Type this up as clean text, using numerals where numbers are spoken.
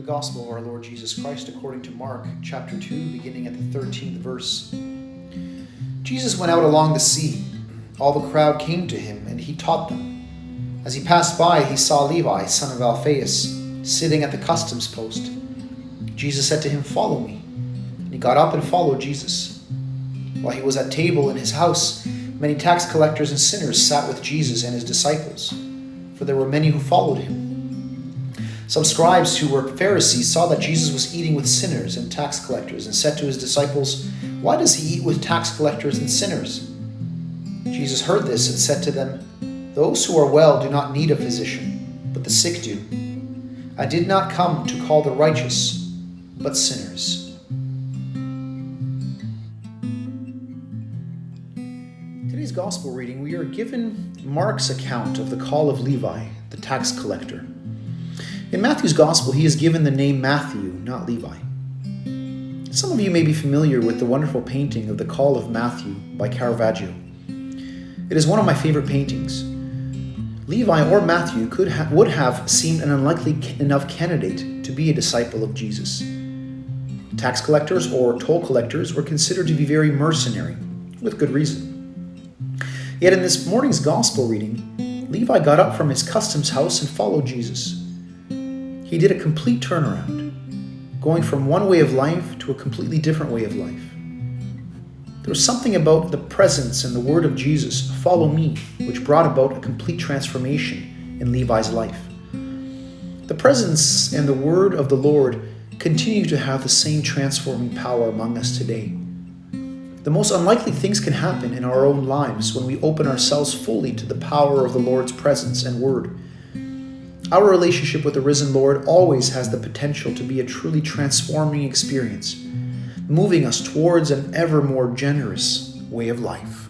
The Gospel of our Lord Jesus Christ according to Mark, chapter 2, beginning at the 13th verse. Jesus went out along the sea. All the crowd came to him, and he taught them. As he passed by, he saw Levi, son of Alphaeus, sitting at the customs post. Jesus said to him, "Follow me." And he got up and followed Jesus. While he was at table in his house, many tax collectors and sinners sat with Jesus and his disciples, for there were many who followed him. Some scribes who were Pharisees saw that Jesus was eating with sinners and tax collectors and said to his disciples, "Why does he eat with tax collectors and sinners?" Jesus heard this and said to them, "Those who are well do not need a physician, but the sick do. I did not come to call the righteous, but sinners." Today's gospel reading, we are given Mark's account of the call of Levi, the tax collector. In Matthew's gospel, he is given the name Matthew, not Levi. Some of you may be familiar with the wonderful painting of The Call of Matthew by Caravaggio. It is one of my favorite paintings. Levi or Matthew would have seemed an unlikely enough candidate to be a disciple of Jesus. Tax collectors or toll collectors were considered to be very mercenary, with good reason. Yet in this morning's gospel reading, Levi got up from his customs house and followed Jesus. He did a complete turnaround, going from one way of life to a completely different way of life. There was something about the presence and the word of Jesus, "Follow me," which brought about a complete transformation in Levi's life. The presence and the word of the Lord continue to have the same transforming power among us today. The most unlikely things can happen in our own lives when we open ourselves fully to the power of the Lord's presence and word. Our relationship with the risen Lord always has the potential to be a truly transforming experience, moving us towards an ever more generous way of life.